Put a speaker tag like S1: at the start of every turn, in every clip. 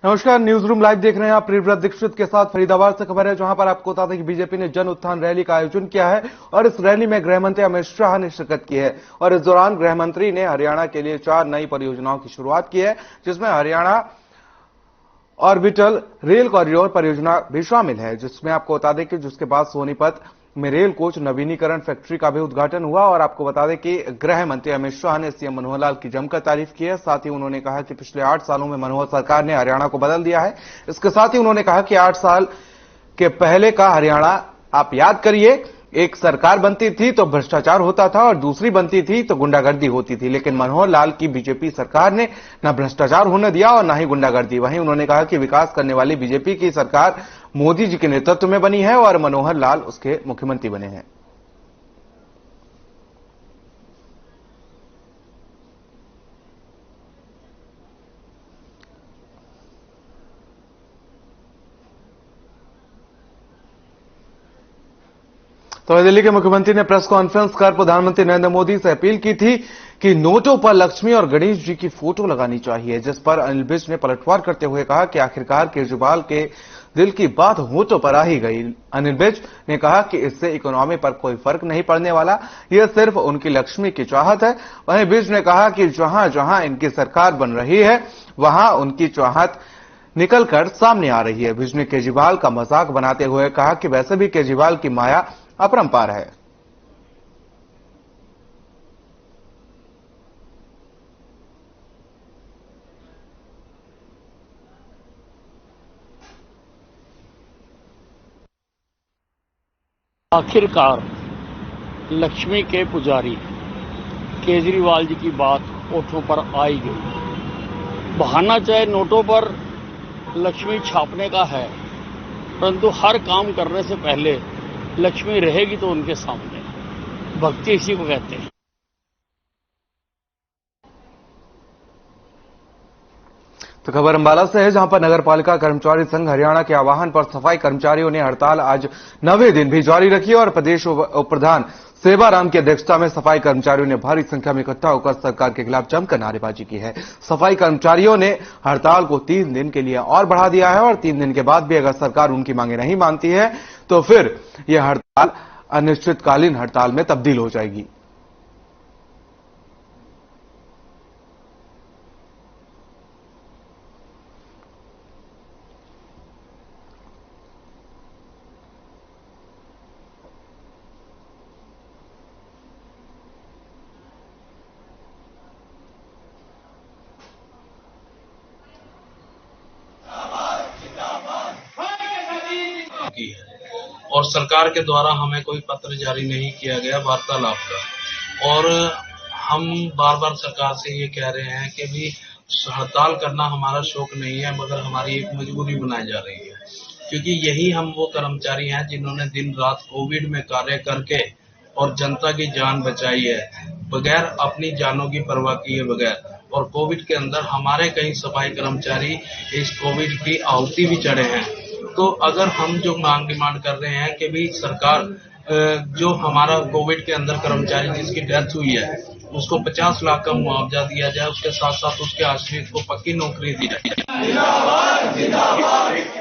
S1: नमस्कार, news room live देख रहे हैं आप। प्रियव्रत दीक्षित के साथ फरीदाबाद से खबर है, जहां पर आपको बता दें कि बीजेपी ने जन उत्थान रैली का आयोजन किया है और इस रैली में गृह मंत्री अमित शाह ने शिरकत की है। और इस दौरान गृह मंत्री ने हरियाणा के लिए 4 नई परियोजनाओं की शुरुआत की है, जिसमें हरियाणा ऑर्बिटल रेल कॉरिडोर परियोजना भी शामिल है, जिसमें आपको बता दें कि जिसके बाद सोनीपत में रेल कोच नवीनीकरण फैक्ट्री का भी उद्घाटन हुआ। और आपको बता दें कि गृह मंत्री अमित शाह ने सीएम मनोहर लाल की जमकर तारीफ की है। साथ ही उन्होंने कहा कि पिछले 8 सालों में मनोहर सरकार ने हरियाणा को बदल दिया है। इसके साथ ही उन्होंने कहा कि 8 साल के पहले का हरियाणा आप याद करिए, एक सरकार बनती थी तो भ्रष्टाचार होता था और दूसरी बनती थी तो गुंडागर्दी होती थी, लेकिन मनोहर लाल की बीजेपी सरकार ने न भ्रष्टाचार होने दिया और न ही गुंडागर्दी। वहीं उन्होंने कहा कि विकास करने वाली बीजेपी की सरकार मोदी जी के नेतृत्व में बनी है और मनोहर लाल उसके मुख्यमंत्री बने हैं। तो दिल्ली के मुख्यमंत्री ने प्रेस कॉन्फ्रेंस कर प्रधानमंत्री नरेंद्र मोदी से अपील की थी कि नोटों पर लक्ष्मी और गणेश जी की फोटो लगानी चाहिए, जिस पर अनिल विज ने पलटवार करते हुए कहा कि आखिरकार केजरीवाल के दिल की बात होठों पर आ ही गई। अनिल विज ने कहा कि इससे इकोनॉमी पर कोई फर्क नहीं पड़ने वाला, यह सिर्फ उनकी लक्ष्मी की चाहत है। वहीं विज ने कहा कि जहां जहां इनकी सरकार बन रही है वहां उनकी चाहत निकलकर सामने आ रही है। विज ने केजरीवाल का मजाक बनाते हुए कहा कि वैसे भी केजरीवाल की माया अपरंपार है।
S2: आखिरकार लक्ष्मी के पुजारी केजरीवाल जी की बात ओठों पर आई गई। बहाना चाहे नोटों पर लक्ष्मी छापने का है, परंतु हर काम करने से पहले लक्ष्मी रहेगी तो उनके सामने। भक्ति इसी को कहते हैं।
S1: तो खबर अंबाला से है, जहां पर नगर पालिका कर्मचारी संघ हरियाणा के आह्वान पर सफाई कर्मचारियों ने हड़ताल आज 9वें दिन भी जारी रखी और प्रदेश उप प्रधान सेवाराम की अध्यक्षता में सफाई कर्मचारियों ने भारी संख्या में इकट्ठा होकर सरकार के खिलाफ जमकर नारेबाजी की है। सफाई कर्मचारियों ने हड़ताल को 3 दिन के लिए और बढ़ा दिया है और 3 दिन के बाद भी अगर सरकार उनकी मांगे नहीं मानती है तो फिर यह हड़ताल अनिश्चितकालीन हड़ताल में तब्दील हो जाएगी।
S3: की है और सरकार के द्वारा हमें कोई पत्र जारी नहीं किया गया वार्तालाप का। और हम बार बार सरकार से ये कह रहे हैं कि भी हड़ताल करना हमारा शौक नहीं है, मगर हमारी एक मजबूरी बनाई जा रही है, क्योंकि यही हम वो कर्मचारी हैं जिन्होंने दिन रात कोविड में कार्य करके और जनता की जान बचाई है, बगैर अपनी जानों की परवाह किए बगैर। और कोविड के अंदर हमारे कई सफाई कर्मचारी इस कोविड की आहुति भी चढ़े हैं। तो अगर हम जो मांग डिमांड कर रहे हैं कि भी सरकार जो हमारा कोविड के अंदर कर्मचारी जिसकी डेथ हुई है उसको 50 लाख का मुआवजा दिया जाए, उसके साथ साथ उसके आश्रित को पक्की नौकरी दी जाए। जिंदाबाद, जिंदाबाद।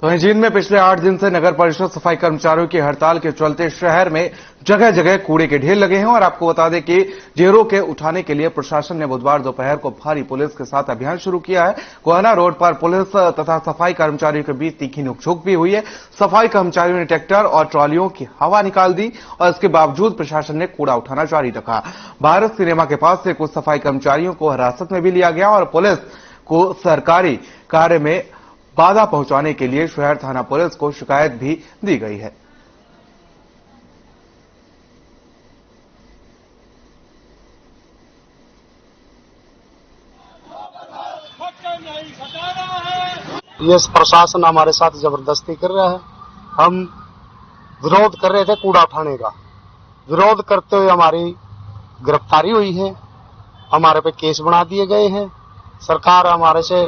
S1: वहीं जींद में पिछले 8 दिन से नगर परिषद सफाई कर्मचारियों की हड़ताल के चलते शहर में जगह जगह कूड़े के ढेर लगे हैं। और आपको बता दें कि ढेरों के उठाने के लिए प्रशासन ने बुधवार दोपहर को भारी पुलिस के साथ अभियान शुरू किया है। गोहाना रोड पर पुलिस तथा सफाई कर्मचारियों के बीच तीखी नोकझोंक भी हुई है। सफाई कर्मचारियों ने ट्रैक्टर और ट्रॉलियों की हवा निकाल दी और इसके बावजूद प्रशासन ने कूड़ा उठाना जारी रखा। भारत सिनेमा के पास से कुछ सफाई कर्मचारियों को हिरासत में भी लिया गया और पुलिस को सरकारी कार्य में बाधा पहुंचाने के लिए शहर थाना पुलिस को शिकायत भी दी गई है।
S4: ये प्रशासन हमारे साथ जबरदस्ती कर रहा है। हम विरोध कर रहे थे कूड़ा उठाने का। विरोध करते हुए हमारी गिरफ्तारी हुई है, हमारे पे केस बना दिए गए हैं। सरकार हमारे से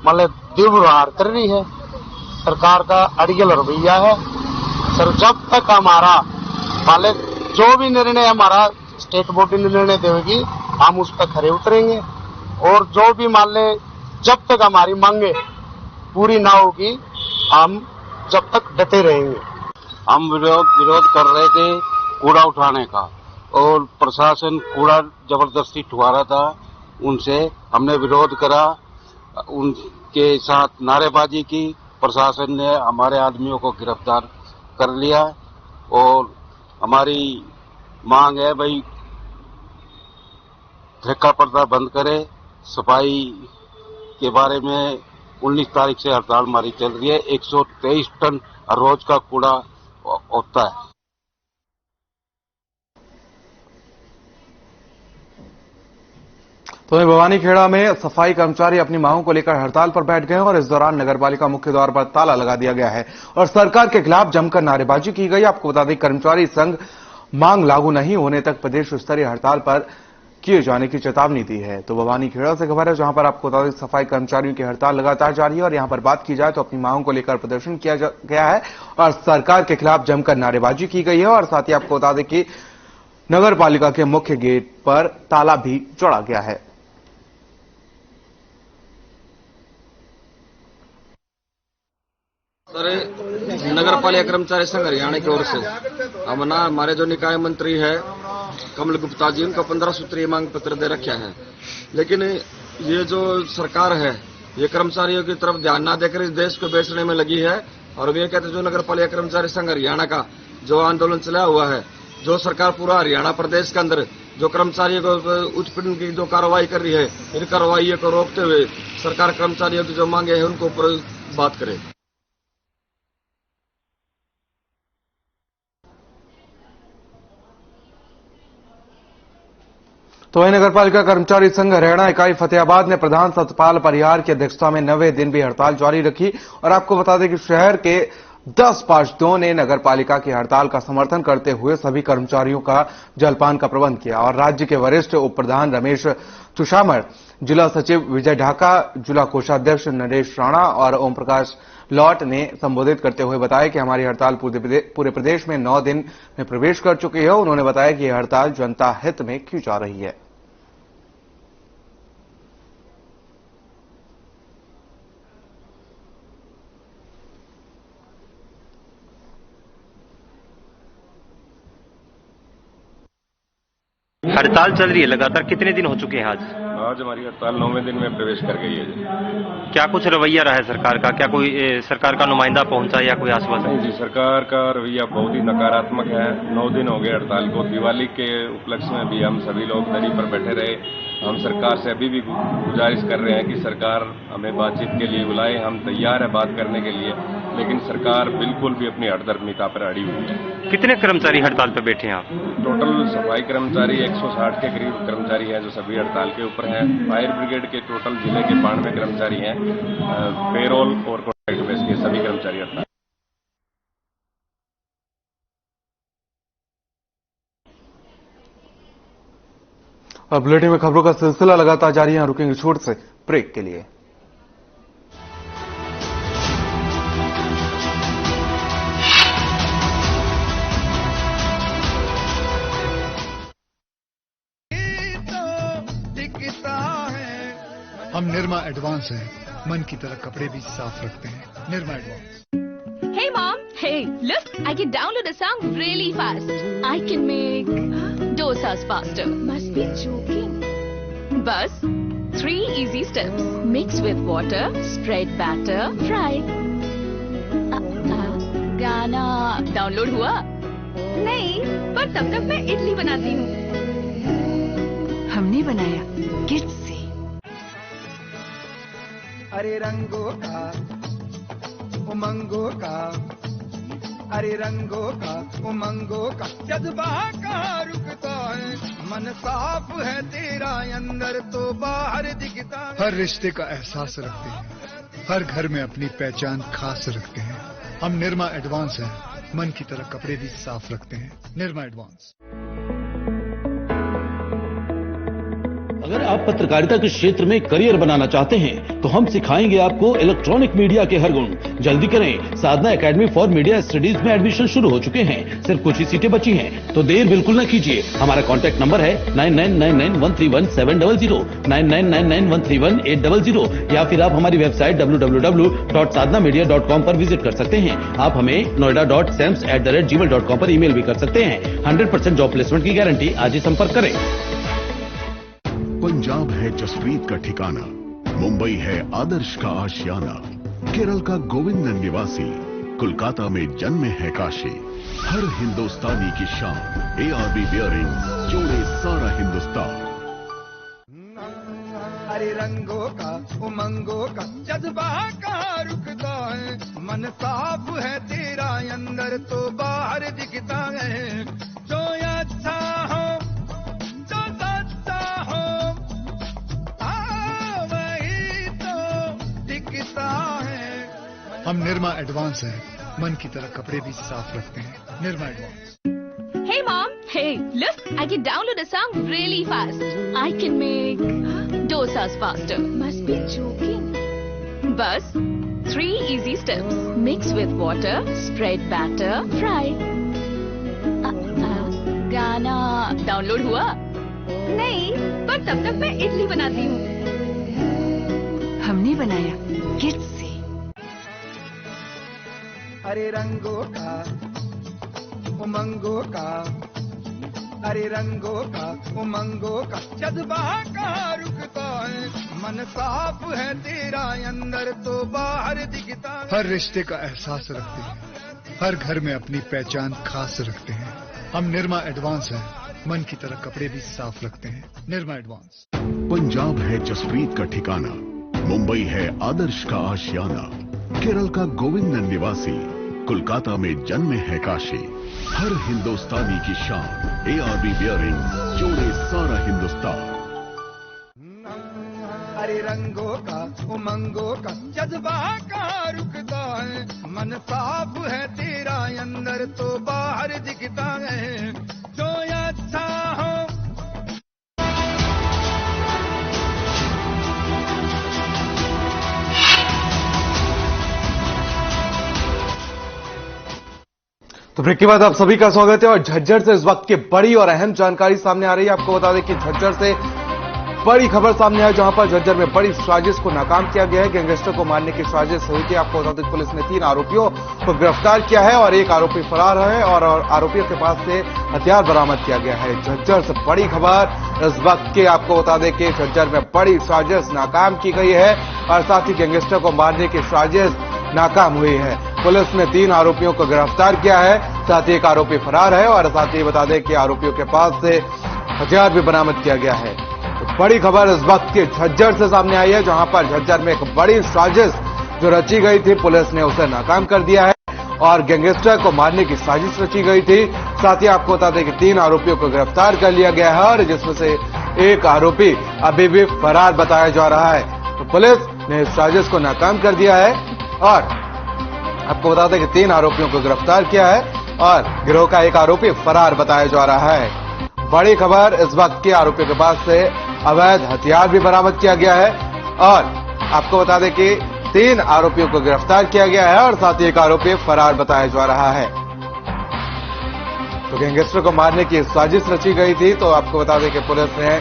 S4: मतलब दुर्व्यवहार कर रही है। सरकार का अड़ियल रवैया है। सर जब तक हमारा मतलब जो भी निर्णय हमारा स्टेट बोर्ड ने निर्णय देगी हम उस पर खरे उतरेंगे, और जो भी मान ले जब तक हमारी मांगे पूरी ना होगी हम जब तक डटे रहेंगे।
S5: हम विरोध कर रहे थे कूड़ा उठाने का, और प्रशासन कूड़ा जबरदस्ती उठवा रहा था। उनसे हमने विरोध करा, उनके साथ नारेबाजी की। प्रशासन ने हमारे आदमियों को गिरफ्तार कर लिया, और हमारी मांग है भाई ठेका पर्दा बंद करे। सफाई के बारे में 19 तारीख से हड़ताल हमारी चल रही है। 123 टन रोज का कूड़ा होता है।
S1: तो भवानीखेड़ा में सफाई कर्मचारी अपनी मांगों को लेकर हड़ताल पर बैठ गए और इस दौरान नगरपालिका मुख्य द्वार पर ताला लगा दिया गया है और सरकार के खिलाफ जमकर नारेबाजी की गई। आपको बता दें कर्मचारी संघ मांग लागू नहीं होने तक प्रदेश स्तरीय हड़ताल पर किए जाने की चेतावनी दी है। तो भवानीखेड़ा से खबर है जहां पर आपको बता दें सफाई कर्मचारियों की हड़ताल लगातार जारी है और यहां पर बात की जाए तो अपनी मांगों को लेकर प्रदर्शन किया गया है और सरकार के खिलाफ जमकर नारेबाजी की गई है। और साथ ही आपको बता दें कि नगरपालिका के मुख्य गेट पर ताला भी जोड़ा गया है।
S6: सर नगर पालिका कर्मचारी संघ हरियाणा की ओर से हमारे जो निकाय मंत्री है कमल गुप्ता जी उनको 15 सूत्रीय मांग पत्र दे रखा है, लेकिन ये जो सरकार है ये कर्मचारियों की तरफ ध्यान ना देकर इस देश को बेचने में लगी है। और वे कहते हैं जो नगर पालिका कर्मचारी संघ हरियाणा का जो आंदोलन चला हुआ है, जो सरकार पूरा हरियाणा प्रदेश के अंदर जो कर्मचारियों को उत्पीड़न की जो कार्रवाई कर रही है, इन कार्रवाइयों को रोकते हुए सरकार कर्मचारियों की जो मांगे हैं उनको ऊपर बात करे।
S1: तो वही नगरपालिका कर्मचारी संघ हरियाणा इकाई फतेहाबाद ने प्रधान सतपाल परिहार की अध्यक्षता में 9वें दिन भी हड़ताल जारी रखी। और आपको बता दें कि शहर के 10 पार्षदों ने नगरपालिका की हड़ताल का समर्थन करते हुए सभी कर्मचारियों का जलपान का प्रबंध किया। और राज्य के वरिष्ठ उप प्रधान रमेश चुशामर, जिला सचिव विजय ढाका, जिला कोषाध्यक्ष नरेश राणा और ओम प्रकाश लॉट ने संबोधित करते हुए बताया कि हमारी हड़ताल पूरे प्रदेश में 9 दिन में प्रवेश कर चुकी है। उन्होंने बताया कि यह हड़ताल जनता हित में की जा रही है।
S7: हड़ताल चल रही है लगातार, कितने दिन हो चुके हैं आज?
S8: आज हमारी हड़ताल 9वें दिन में प्रवेश कर गई है जी।
S7: क्या कुछ रवैया रहा है सरकार का? क्या कोई सरकार का नुमाइंदा पहुंचा या कोई आश्वासन?
S8: नहीं जी, सरकार का रवैया बहुत ही नकारात्मक है। 9 दिन हो गए हड़ताल को। दिवाली के उपलक्ष्य में भी हम सभी लोग दरी पर बैठे रहे। हम सरकार से अभी भी गुजारिश कर रहे हैं कि सरकार हमें बातचीत के लिए बुलाए। हम तैयार है बात करने के लिए, लेकिन सरकार बिल्कुल भी अपनी हठधर्मिता पर अड़ी हुई है।
S7: कितने कर्मचारी हड़ताल पर बैठे हैं आप?
S8: टोटल सफाई कर्मचारी 160 के करीब कर्मचारी हैं जो सभी हड़ताल के ऊपर हैं। फायर ब्रिगेड के टोटल जिले के 92 कर्मचारी हैं। पेरोल और कॉन्ट्रैक्ट बेस के सभी कर्मचारी हड़ताल।
S1: अब बुलेटिन में खबरों का सिलसिला लगातार जारी है। रुकेंगे छोटे से ब्रेक के लिए।
S9: हम निरमा एडवांस हैं, मन की तरह कपड़े भी साफ रखते हैं। Nirma advance.
S10: Hey mom, hey, look, I can download a song really fast. I can make dosas faster. Must be joking. Bus, 3 easy steps. Mix with water, spread batter, fry. गाना डाउनलोड हुआ? नहीं, पर तब तक मैं इडली बनाती हूँ। हमने बनाया किड्स से।
S11: अरे रंगों का उमंगों का, अरे रंगों का उमंगों का जज्बा कहाँ रुकता है। मन साफ है तेरा अंदर तो बाहर दिखता है।
S9: हर रिश्ते का एहसास रखते हैं, हर घर में अपनी पहचान खास रखते हैं। हम निरमा एडवांस हैं, मन की तरह कपड़े भी साफ रखते हैं। निरमा एडवांस।
S12: अगर आप पत्रकारिता के क्षेत्र में करियर बनाना चाहते हैं तो हम सिखाएंगे आपको इलेक्ट्रॉनिक मीडिया के हर गुण। जल्दी करें, साधना एकेडमी फॉर मीडिया स्टडीज में एडमिशन शुरू हो चुके हैं। सिर्फ कुछ ही सीटें बची हैं, तो देर बिल्कुल न कीजिए। हमारा कॉन्टैक्ट नंबर है 9999131700, 9999131800, या फिर आप हमारी वेबसाइट www.sadhnamedia.com पर विजिट कर सकते हैं। आप हमें noida.sams@gmail.com पर ईमेल भी कर सकते हैं। 100% जॉब प्लेसमेंट की गारंटी। आज ही संपर्क करें।
S13: पंजाब है जसप्रीत का ठिकाना, मुंबई है आदर्श का आशियाना, केरल का गोविंदन निवासी, कोलकाता में जन्मे है काशी। हर हिंदुस्तानी की शान, ARB बियरिंग्स जोड़े सारा हिंदुस्तान।
S11: अरे रंगों का उमंगों का जज्बा कहाँ रुकता है, मन साफ है तेरा अंदर तो बाहर दिखता है। जो अच्छा हो जो सच्चा हो वही तो दिखता है।
S9: हम निर्मा एडवांस है, मन की तरह कपड़े भी साफ रखते हैं। Nirma advance.
S10: Hey mom, hey, look, I can download a song really fast. I can make dosas faster. Must be joking. Bus, 3 easy steps. Mix with water, spread batter, fry. गाना डाउनलोड हुआ? नहीं, पर तब तक मैं इडली बनाती हूँ। हमने बनाया किड्स से।
S11: अरे रंगों का उमंगों का, अरे रंगों का उमंगों का जज्बा कहाँ रुकता है, मन साफ है तेरा अंदर तो बाहर दिखता है।
S9: हर रिश्ते का एहसास रखते हैं, हर घर में अपनी पहचान खास रखते हैं। हम निर्मा एडवांस हैं, मन की तरह कपड़े भी साफ रखते हैं। निर्मा एडवांस।
S13: पंजाब है जसप्रीत का ठिकाना, मुंबई है आदर्श का आशियाना, केरल का गोविंदन निवासी, कोलकाता में जन्मे है काशी। हर हिंदुस्तानी की शान, ARB बियरिंग्स जोड़े सारा हिंदुस्तान।
S11: अरे रंगों का उमंगों का जज्बा कहाँ रुकता है, मन साफ है तेरा अंदर तो बाहर दिखता है। जो अच्छा हो
S1: तो ब्रेक के बाद आप सभी का स्वागत है। और झज्जर से इस वक्त की बड़ी और अहम जानकारी सामने आ रही है। आपको बता दें कि झज्जर से बड़ी खबर सामने आई, जहां पर झज्जर में बड़ी साजिश को नाकाम किया गया है। गैंगस्टर को मारने की साजिश हुई थी। आपको बता दें पुलिस ने 3 आरोपियों को गिरफ्तार किया है और एक आरोपी फरार है और आरोपियों के पास से हथियार बरामद किया गया है। झज्जर से बड़ी खबर इस वक्त की। आपको बता दें कि झज्जर में बड़ी साजिश नाकाम की गई है और साथ ही गैंगस्टर को मारने की साजिश नाकाम हुई है। पुलिस ने 3 आरोपियों को गिरफ्तार किया है, साथ ही एक आरोपी फरार है और साथ ही बता दें कि आरोपियों के पास से हथियार भी बरामद किया गया है। तो बड़ी खबर इस वक्त के झज्जर से सामने आई है, जहां पर झज्जर में एक बड़ी साजिश जो रची गई थी, पुलिस ने उसे नाकाम कर दिया है और गैंगस्टर को मारने की साजिश रची गई थी। साथ ही आपको बता दें कि 3 आरोपियों को गिरफ्तार कर लिया गया है और जिसमें से एक आरोपी अभी भी फरार बताया जा रहा है। तो पुलिस ने इस साजिश को नाकाम कर दिया है और आपको बता दें कि 3 आरोपियों को गिरफ्तार किया है और गिरोह का एक आरोपी फरार बताया जा रहा है। बड़ी खबर इस वक्त के आरोपियों के पास से अवैध हथियार भी बरामद किया गया है और आपको बता दें कि 3 आरोपियों को गिरफ्तार किया गया है और साथ ही एक आरोपी फरार बताया जा रहा है। तो गैंगस्टर को मारने की साजिश रची गई थी। तो आपको बता दें कि पुलिस ने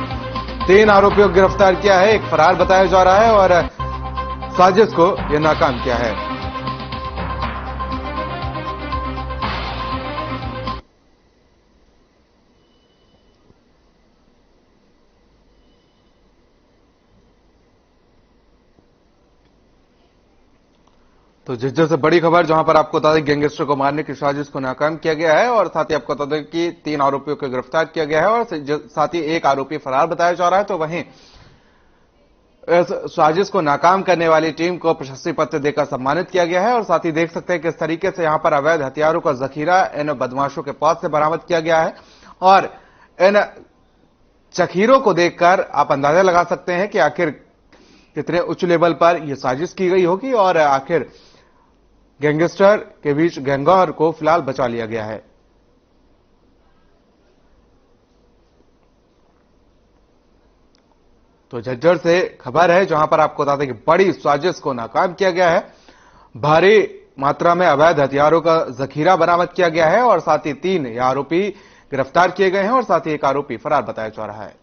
S1: 3 आरोपियों को गिरफ्तार किया है, एक फरार बताया जा रहा है और साजिश को यह नाकाम किया है। तो झज्जर से बड़ी खबर, जहां पर आपको बता दें गैंगस्टर को मारने की साजिश को नाकाम किया गया है और साथ ही आपको बता दें कि 3 आरोपियों को गिरफ्तार किया गया है और साथ ही एक आरोपी फरार बताया जा रहा है। तो वहीं इस साजिश को नाकाम करने वाली टीम को प्रशस्ति पत्र देकर सम्मानित किया गया है और साथ ही देख सकते हैं किस तरीके से यहां पर अवैध हथियारों का जखीरा इन बदमाशों के पास से बरामद किया गया है और इन जखीरों को देखकर आप अंदाजा लगा सकते हैं कि आखिर कितने उच्च लेवल पर यह साजिश की गई होगी और आखिर गैंगस्टर के बीच गैंगवार को फिलहाल बचा लिया गया है। तो झज्जर से खबर है, जहां पर आपको बता दें कि बड़ी साजिश को नाकाम किया गया है। भारी मात्रा में अवैध हथियारों का जखीरा बरामद किया गया है और साथ ही 3 आरोपी गिरफ्तार किए गए हैं और साथ ही 1 आरोपी फरार बताया जा रहा है।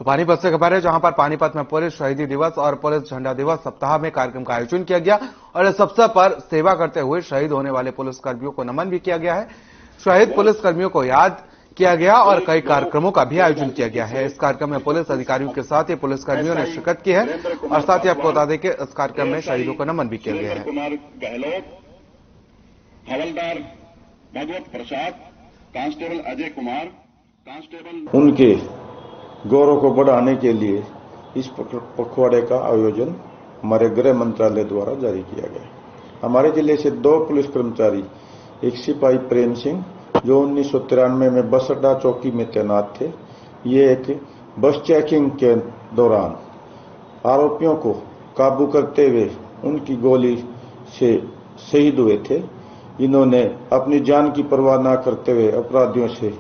S1: तो पानीपत से खबर है, जहां पर पानीपत में पुलिस शहीदी दिवस और पुलिस झंडा दिवस सप्ताह में कार्यक्रम का आयोजन किया गया और इस अवसर पर सेवा करते हुए शहीद होने वाले पुलिसकर्मियों को नमन भी किया गया है। शहीद पुलिसकर्मियों को याद किया गया और कई कार्यक्रमों का भी आयोजन किया गया है। इस कार्यक्रम में पुलिस अधिकारियों के साथ ही पुलिसकर्मियों ने शिरकत की है और साथ ही आपको बता दें कि इस कार्यक्रम में शहीदों को नमन भी किया गया है।
S14: कुमार गहलोत, हवलदार भगवत प्रसाद, कांस्टेबल अजय कुमार, कांस्टेबल
S15: उनके गौरव को बढ़ाने के लिए इस पखवाड़े का आयोजन हमारे गृह मंत्रालय द्वारा जारी किया गया। हमारे जिले से 2 पुलिस कर्मचारी, एक सिपाही प्रेम सिंह जो 1993 में बस अड्डा चौकी में तैनात थे, ये एक बस चेकिंग के दौरान आरोपियों को काबू करते हुए उनकी गोली से शहीद हुए थे। इन्होंने अपनी जान की परवाह न करते हुए अपराधियों से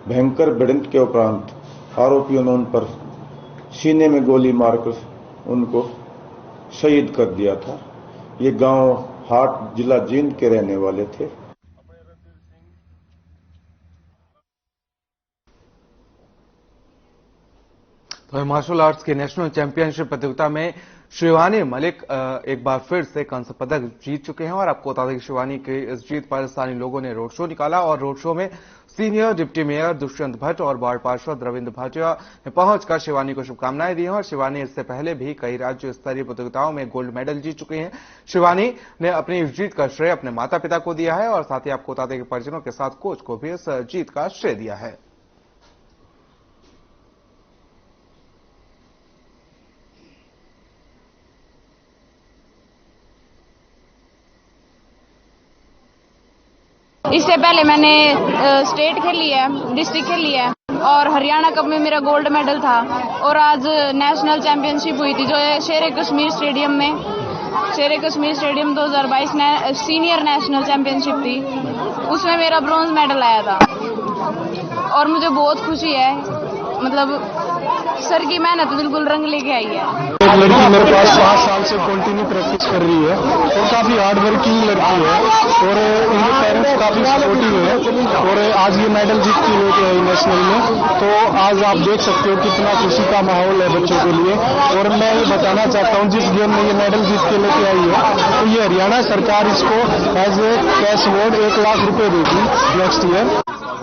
S15: भयंकर भिड़ंत के उपरांत आरोपियों ने उन पर सीने में गोली मारकर उनको शहीद कर दिया था। ये गांव हाट, जिला जींद के रहने वाले थे।
S1: तो मार्शल आर्ट्स की नेशनल चैंपियनशिप प्रतियोगिता में शिवानी मलिक एक बार फिर से कांस्य पदक जीत चुके हैं और आपको बता दें कि शिवानी की इस जीत पर स्थानीय लोगों ने रोड शो निकाला और रोड शो में senior deputy mayor Dushyant Bhatt और वार्ड पार्षद रविंद्र भाटिया ने पहुंचकर शिवानी को शुभकामनाएं दी हैं और शिवानी इससे पहले भी कई राज्य स्तरीय प्रतियोगिताओं में गोल्ड मेडल जीत चुके हैं। शिवानी ने अपनी इस जीत का श्रेय अपने माता पिता को दिया है और साथ ही आपको बता दें कि परिजनों के साथ कोच को भी इस जीत का श्रेय दिया है।
S16: इससे पहले मैंने स्टेट खेली है, डिस्ट्रिक्ट खेली है और हरियाणा कप में मेरा गोल्ड मेडल था और आज नेशनल चैंपियनशिप हुई थी जो शेर कश्मीर स्टेडियम में, शेर Kashmir stadium 2022 senior national championship थी, उसमें मेरा ब्रॉन्ज मेडल आया था और मुझे बहुत खुशी है। मतलब सर की मेहनत बिल्कुल रंग लेके आई है।
S17: एक लड़की मेरे पास 5 साल से कंटिन्यू प्रैक्टिस कर रही है और काफी हार्ड वर्किंग लड़की है और इनके पेरेंट्स काफी सपोर्टिव है और आज ये मेडल जीत के लेके आई नेशनल में। तो आज आप देख सकते हो कितना खुशी का माहौल है बच्चों के लिए और मैं ये बताना चाहता हूँ जिस गेम में ये मेडल जीत के लेके आई है तो ये हरियाणा सरकार इसको as a cash award 1 lakh रुपए देगी नेक्स्ट ईयर।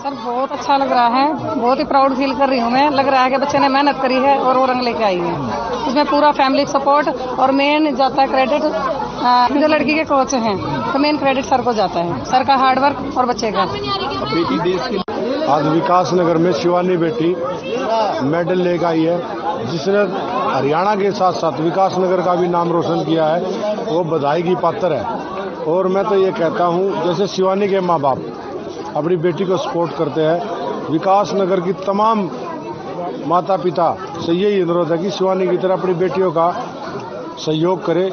S18: सर बहुत अच्छा लग रहा है, बहुत ही प्राउड फील कर रही हूँ मैं। लग रहा है कि बच्चे ने मेहनत करी है और वो रंग लेके आई है। उसमें पूरा फैमिली सपोर्ट और मेन जाता है क्रेडिट जो लड़की के कोच हैं तो मेन क्रेडिट सर को जाता है, सर का हार्डवर्क और बच्चे का।
S17: आज विकास नगर में शिवानी बेटी मेडल लेकर आई है जिसने हरियाणा के साथ साथ विकास नगर का भी नाम रोशन किया है, वो बधाई की पात्र है। और मैं तो ये कहता हूँ जैसे शिवानी के माँ बाप अपनी बेटी को सपोर्ट करते हैं, विकास नगर की तमाम माता पिता से यही अनुरोध है कि शिवानी की तरह अपनी बेटियों का सहयोग करे।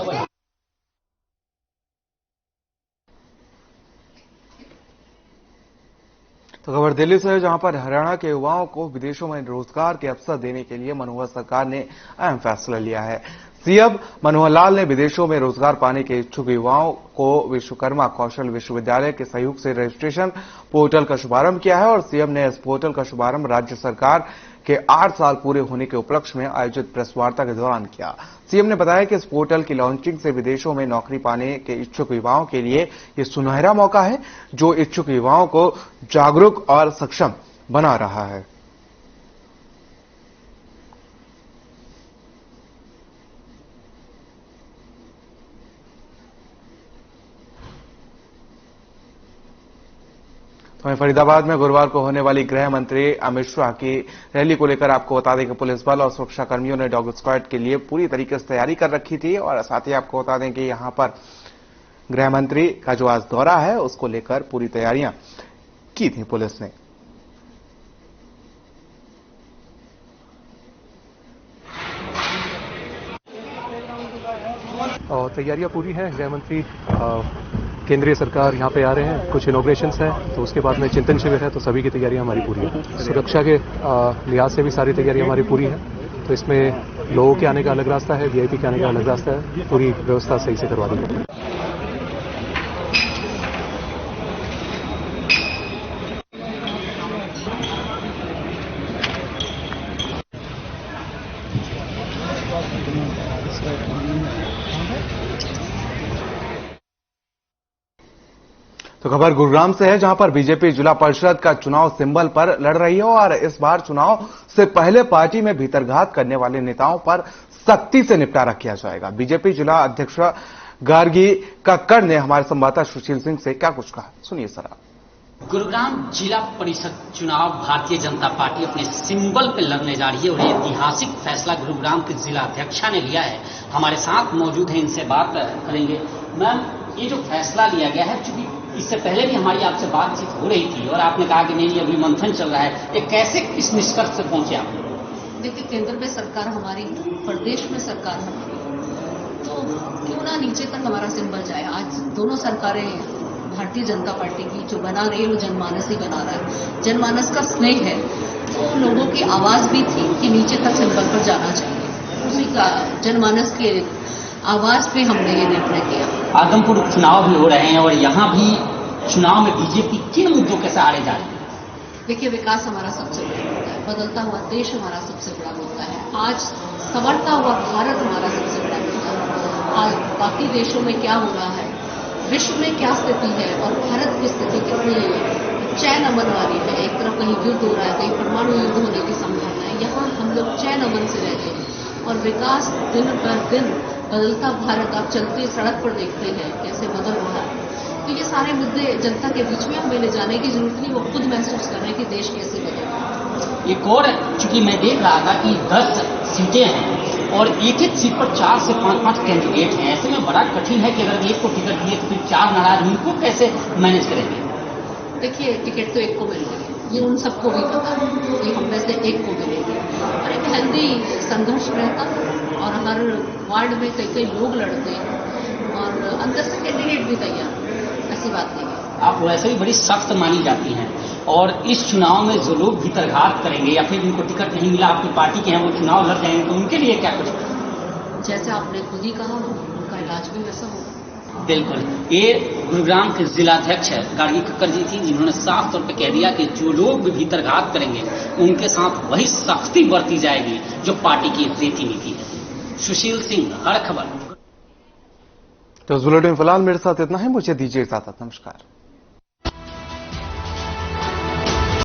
S1: तो खबर दिल्ली से है, जहां पर हरियाणा के युवाओं को विदेशों में रोजगार के अवसर देने के लिए मनोहर सरकार ने अहम फैसला लिया है। सीएम मनोहर लाल ने विदेशों में रोजगार पाने के इच्छुक युवाओं को विश्वकर्मा कौशल विश्वविद्यालय के सहयोग से रजिस्ट्रेशन पोर्टल का शुभारंभ किया है और सीएम ने इस पोर्टल का शुभारंभ राज्य सरकार के 8 साल पूरे होने के उपलक्ष्य में आयोजित प्रेस वार्ता के दौरान किया। सीएम ने बताया कि इस पोर्टल की लॉन्चिंग से विदेशों में नौकरी पाने के इच्छुक युवाओं के लिए ये सुनहरा मौका है जो इच्छुक युवाओं को जागरूक और सक्षम बना रहा है। वहीं फरीदाबाद में गुरुवार को होने वाली गृह मंत्री अमित शाह की रैली को लेकर आपको बता दें कि पुलिस बल और सुरक्षा कर्मियों ने डॉग स्क्वाड के लिए पूरी तरीके से तैयारी कर रखी थी और साथ ही आपको बता दें कि यहां पर गृह मंत्री का जो आज दौरा है उसको लेकर पूरी तैयारियां की थी पुलिस ने।
S19: और तैयारियां पूरी हैं। गृह मंत्री केंद्रीय सरकार यहाँ पे आ रहे हैं, कुछ इनॉग्रेशंस हैं तो उसके बाद में चिंतन शिविर है, तो सभी की तैयारियां हमारी पूरी है। सुरक्षा के लिहाज से भी सारी तैयारियां हमारी पूरी है। तो तो इसमें लोगों के आने का अलग रास्ता है, वीआईपी के आने का अलग रास्ता है। पूरी व्यवस्था सही से करवा दी गई।
S1: तो खबर गुरुग्राम से है, जहां पर बीजेपी जिला परिषद का चुनाव सिंबल पर लड़ रही है और इस बार चुनाव से पहले पार्टी में भीतरघात करने वाले नेताओं पर सख्ती से निपटारा किया जाएगा। बीजेपी जिला अध्यक्ष गार्गी कक्कड़ ने हमारे संवाददाता सुशील सिंह से क्या कुछ कहा, सुनिए सर।
S20: गुरुग्राम जिला परिषद चुनाव भारतीय जनता पार्टी अपने सिंबल पे लड़ने जा रही है और ये ऐतिहासिक फैसला गुरुग्राम के जिला अध्यक्षा ने लिया है। हमारे साथ मौजूद है, इनसे बात करेंगे। मैम, ये जो फैसला लिया गया है, चूंकि इससे पहले भी हमारी आपसे बातचीत हो रही थी और आपने कहा कि नहीं अभी मंथन चल रहा है, ये कैसे इस निष्कर्ष से पहुंचे आप?
S21: देखिए, केंद्र में सरकार हमारी, प्रदेश में सरकार हमारी, तो क्यों ना नीचे तक हमारा सिंबल जाए। आज दोनों सरकारें भारतीय जनता पार्टी की जो बना रही है वो जनमानस ही बना रहा है, जनमानस का स्नेह है। तो लोगों की आवाज भी थी कि नीचे तक सिंबल पर जाना चाहिए, उसी का जनमानस के आवाज पे हमने ये निर्णय किया।
S20: आदमपुर चुनाव भी हो रहे हैं और यहाँ भी चुनाव में बीजेपी किन मुद्दों के सहारे जा रही है?
S21: देखिए, विकास हमारा सबसे बड़ा मुद्दा है, बदलता हुआ देश हमारा सबसे बड़ा मुद्दा है, आज संवरता हुआ भारत हमारा सबसे बड़ा मुद्दा है। आज बाकी देशों में क्या हो रहा है, विश्व में क्या स्थिति है और भारत की स्थिति कितनी चैन अमन वाली है। एक तरफ कहीं युद्ध हो रहा है, कहीं परमाणु युद्ध होने की संभावना है, यहाँ हम लोग चैन अमन से रहते हैं और विकास दिन पर दिन बदलता भारत आप चलते सड़क पर देखते हैं कैसे बदल रहा है। तो ये सारे मुद्दे जनता के बीच में हमें ले जाने की जरूरत नहीं, वो खुद महसूस कर रहे हैं कि देश कैसे बदल रहा है।
S20: एक और, चूंकि मैं देख रहा था कि 10 सीटें हैं और एक एक सीट पर 4 से 5 कैंडिडेट हैं, ऐसे में बड़ा कठिन है कि अगर एक को टिकट दिए तो फिर 4 नाराज, उनको कैसे मैनेज करेंगे?
S21: देखिए, टिकट तो एक को मिल रही है, ये उन सबको भी पता है कि हम में से एक को मिलेगी और एक हेल्दी संघर्ष रहता और हर वार्ड में कई लोग लड़ते हैं और अंदर से कैंडिडेट भी तैयार, ऐसी बात नहीं है।
S20: आप वैसे भी बड़ी सख्त मानी जाती हैं और इस चुनाव में जो लोग भीतरघात करेंगे या फिर उनको टिकट नहीं मिला, आपकी पार्टी के हैं, वो चुनाव लड़ रहे हैं, तो उनके लिए क्या कुछ?
S21: जैसे आपने खुद ही कहा, उनका इलाज भी वैसा होगा।
S20: बिल्कुल। ये गुरुग्राम के जिलाध्यक्ष है गार्गी कक्कड़ जी थी, जिन्होंने साफ तौर पे कह दिया कि जो लोग भी भीतरघात करेंगे उनके साथ वही सख्ती बरती जाएगी जो पार्टी की रीति नीति है। सुशील सिंह, हर खबर।
S1: तो बुलेटिन फिलहाल मेरे साथ इतना है, मुझे दीजिए इजाजत, नमस्कार।